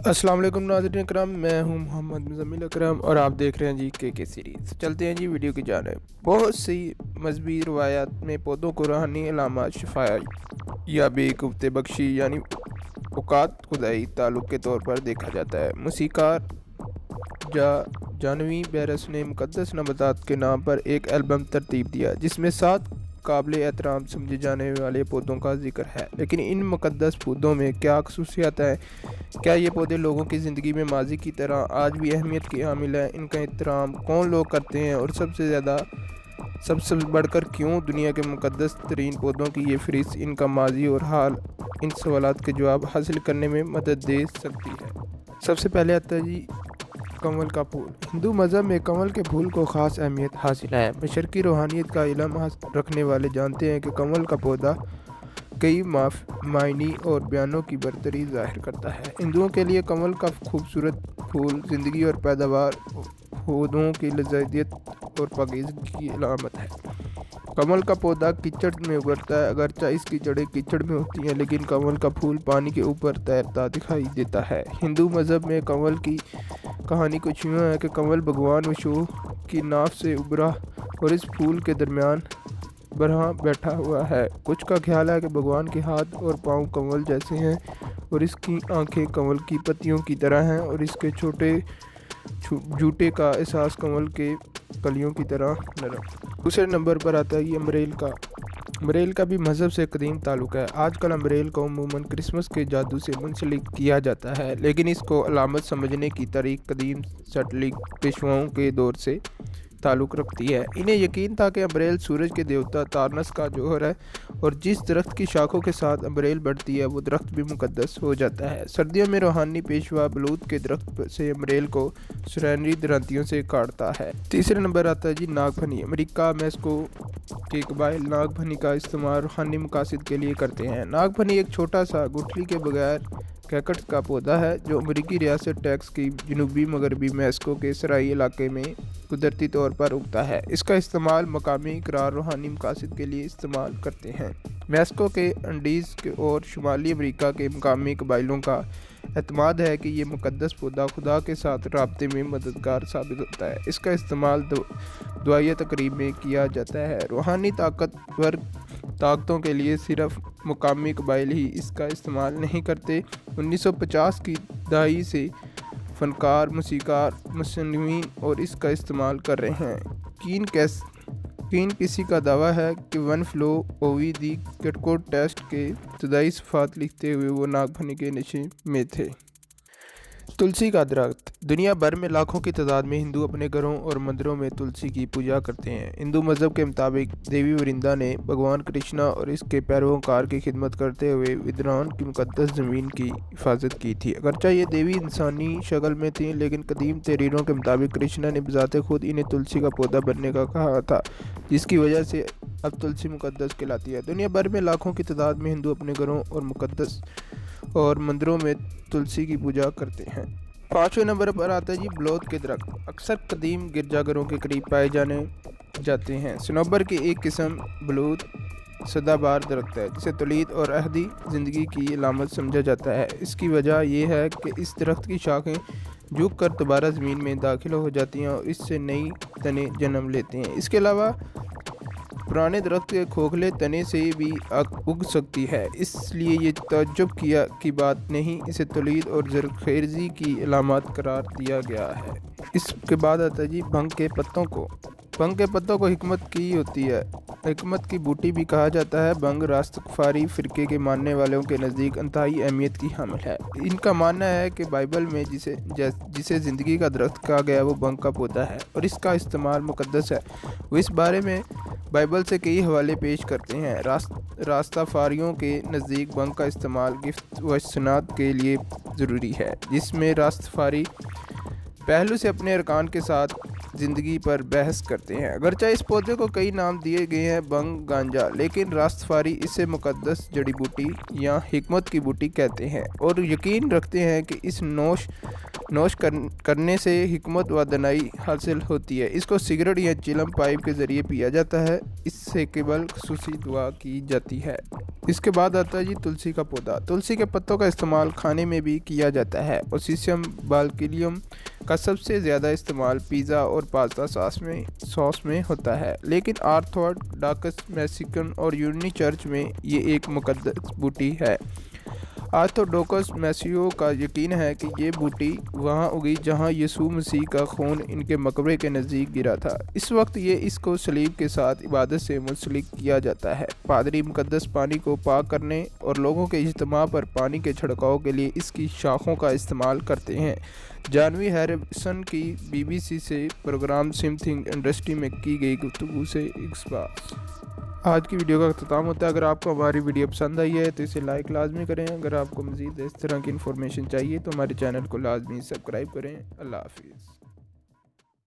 السلام علیکم ناظرین اکرام، میں ہوں محمد مزمل اکرم اور آپ دیکھ رہے ہیں جی کے سیریز۔ چلتے ہیں جی ویڈیو کی جانب۔ بہت سی مذہبی روایات میں پودوں کو روحانی علامات، شفا یا بے قوت بخشی یعنی اوقات خدائی تعلق کے طور پر دیکھا جاتا ہے۔ موسیقار جانوی بیرس نے مقدس نباتات کے نام پر ایک البم ترتیب دیا جس میں 7 قابل احترام سمجھے جانے والے پودوں کا ذکر ہے۔ لیکن ان مقدس پودوں میں کیا خصوصیات ہیں؟ کیا یہ پودے لوگوں کی زندگی میں ماضی کی طرح آج بھی اہمیت کی حامل ہیں؟ ان کا احترام کون لوگ کرتے ہیں اور سب سے بڑھ کر کیوں؟ دنیا کے مقدس ترین پودوں کی یہ فہرست ان کا ماضی اور حال، ان سوالات کے جواب حاصل کرنے میں مدد دے سکتی ہے۔ سب سے پہلے آتا ہے جی کنول کا پھول۔ ہندو مذہب میں کنول کے پھول کو خاص اہمیت حاصل ہے۔ مشرقی روحانیت کا علم رکھنے والے جانتے ہیں کہ کنول کا پودا کئی معانی اور بیانوں کی برتری ظاہر کرتا ہے۔ ہندوؤں کے لیے کنول کا خوبصورت پھول زندگی اور پیداوار، پودوں کی لذیذیت اور پاکیزگی کی علامت ہے۔ کنول کا پودا کیچڑ میں اگتا ہے، اگرچہ اس کی جڑیں کیچڑ میں ہوتی ہیں، لیکن کنول کا پھول پانی کے اوپر تیرتا دکھائی دیتا ہے۔ ہندو مذہب میں کنول کی کہانی کچھ یوں ہے کہ کنول بھگوان وشنو کی ناف سے ابھرا اور اس پھول کے درمیان برہما بیٹھا ہوا ہے۔ کچھ کا خیال ہے کہ بھگوان کے ہاتھ اور پاؤں کنول جیسے ہیں اور اس کی آنکھیں کنول کی پتیوں کی طرح ہیں اور اس کے جوٹے کا احساس کنول کے کلیوں کی طرح نرم۔ دوسرے نمبر پر آتا ہے یہ امریل کا۔ امریل کا بھی مذہب سے قدیم تعلق ہے۔ آج کل امریل کو عموماً کرسمس کے جادو سے منسلک کیا جاتا ہے، لیکن اس کو علامت سمجھنے کی تاریخ قدیم سلٹک پیشواؤں کے دور سے تعلق رکھتی ہے۔ انہیں یقین تھا کہ امریل سورج کے دیوتا تارنس کا جوہر ہے اور جس درخت کی شاخوں کے ساتھ امریل بڑھتی ہے وہ درخت بھی مقدس ہو جاتا ہے۔ سردیوں میں روحانی پیشوا بلوط کے درخت سے امریل کو سرینری درنتیوں سے کاٹتا ہے۔ تیسرے نمبر آتا ہے جی ناگ پھنی۔ امریکہ میکسیکو کے قبائل ناگ پھنی کا استعمال روحانی مقاصد کے لیے کرتے ہیں۔ ناگ پھنی ایک چھوٹا سا گٹھلی کے بغیر کیکٹس کا پودا ہے جو امریکی ریاست ٹیکساس کی جنوبی مغربی میکسیکو کے صحرائی علاقے میں قدرتی طور پر اگتا ہے۔ اس کا استعمال مقامی اقرار روحانی مقاصد کے لیے استعمال کرتے ہیں۔ میکسیکو کے انڈیز اور شمالی امریکہ کے مقامی قبائلیوں کا اعتماد ہے کہ یہ مقدس پودا خدا کے ساتھ رابطے میں مددگار ثابت ہوتا ہے۔ اس کا استعمال دعائیہ تقریب میں کیا جاتا ہے۔ روحانی طاقتوں کے لیے صرف مقامی قبائل ہی اس کا استعمال نہیں کرتے۔ 1950 کی دہائی سے فنکار، موسیقار، مصنفین اور اس کا استعمال کر رہے ہیں۔ کین کسی کا دعویٰ ہے کہ ون فلو اووی دی کیٹکوٹ ٹیسٹ کے ابتدائی صفحات لکھتے ہوئے وہ ناگ پھنی کے نشے میں تھے۔ تلسی کا درخت۔ دنیا بھر میں لاکھوں کی تعداد میں ہندو اپنے گھروں اور مندروں میں تلسی کی پوجا کرتے ہیں۔ ہندو مذہب کے مطابق دیوی ورندا نے بھگوان کرشنا اور اس کے پیروکار کی خدمت کرتے ہوئے ودران کی مقدس زمین کی حفاظت کی تھی۔ اگرچہ یہ دیوی انسانی شکل میں تھیں، لیکن قدیم تحریروں کے مطابق کرشنا نے بذات خود انہیں تلسی کا پودا بننے کا کہا تھا، جس کی وجہ سے اب تلسی مقدس کہلاتی ہے۔ دنیا بھر میں لاکھوں کی تعداد میں ہندو اپنے گھروں اور مندروں میں تلسی کی پوجا کرتے ہیں۔ پانچویں نمبر پر آتا ہے جی بلوط کے درخت۔ اکثر قدیم گرجا گھروں کے قریب پائے جاتے ہیں۔ صنوبر کی ایک قسم بلوط سدا بار درخت ہے جسے تولید اور ابدی زندگی کی علامت سمجھا جاتا ہے۔ اس کی وجہ یہ ہے کہ اس درخت کی شاخیں جھک کر دوبارہ زمین میں داخل ہو جاتی ہیں اور اس سے نئی تنیں جنم لیتے ہیں۔ اس کے علاوہ پرانے درخت کے کھوکھلے تنے سے بھی اگ سکتی ہے، اس لیے یہ تعجب کی بات نہیں، اسے تولید اور زرخیزی کی علامت قرار دیا گیا ہے۔ اس کے بعد آتا ہے جی بھنگ کے پتوں کو۔ بھنگ کے پتوں کو حکمت کی بوٹی بھی کہا جاتا ہے۔ بھنگ راستفاری فرقے کے ماننے والوں کے نزدیک انتہائی اہمیت کی حامل ہے۔ ان کا ماننا ہے کہ بائبل میں جسے زندگی کا درخت کہا گیا وہ بھنگ کا پودا ہے اور اس کا استعمال مقدس ہے۔ وہ اس بارے میں بائبل سے کئی حوالے پیش کرتے ہیں۔ راستافاریوں کے نزدیک بھنگ کا استعمال گفت و استناد کے لیے ضروری ہے، جس میں راستفاری پہلو سے اپنے ارکان کے ساتھ زندگی پر بحث کرتے ہیں۔ اگرچہ اس پودے کو کئی نام دیے گئے ہیں، بھنگ، گانجا، لیکن راستفاری اسے مقدس جڑی بوٹی یا حکمت کی بوٹی کہتے ہیں اور یقین رکھتے ہیں کہ اس نوش کرنے سے حکمت و دانائی حاصل ہوتی ہے۔ اس کو سگریٹ یا چلم پائپ کے ذریعے پیا جاتا ہے، اس سے قبل خصوصی دعا کی جاتی ہے۔ اس کے بعد آتا ہے جی تلسی کا پودا۔ تلسی کے پتوں کا استعمال کھانے میں بھی کیا جاتا ہے۔ اوسیسیم بالکیلیم کا سب سے زیادہ استعمال پیزا اور پاستا سوس میں ہوتا ہے، لیکن آرتھوڈاکس میکسیکن اور یونانی چرچ میں یہ ایک مقدس بوٹی ہے۔ آرتھوڈوکس میسیحیوں کا یقین ہے کہ یہ بوٹی وہاں اگی جہاں یسوع مسیح کا خون ان کے مقبرے کے نزدیک گرا تھا۔ اس وقت اس کو صلیب کے ساتھ عبادت سے منسلک کیا جاتا ہے۔ پادری مقدس پانی کو پاک کرنے اور لوگوں کے اجتماع پر پانی کے چھڑکاؤ کے لیے اس کی شاخوں کا استعمال کرتے ہیں۔ جانوی ہیرسن کی BBC سے پروگرام سم تھنگ انڈسٹری میں کی گئی گفتگو سے اقتباس۔ آج کی ویڈیو کا اختتام ہوتا ہے۔ اگر آپ کو ہماری ویڈیو پسند آئی ہے تو اسے لائک لازمی کریں۔ اگر آپ کو مزید اس طرح کی انفارمیشن چاہیے تو ہمارے چینل کو لازمی سبسکرائب کریں۔ اللہ حافظ۔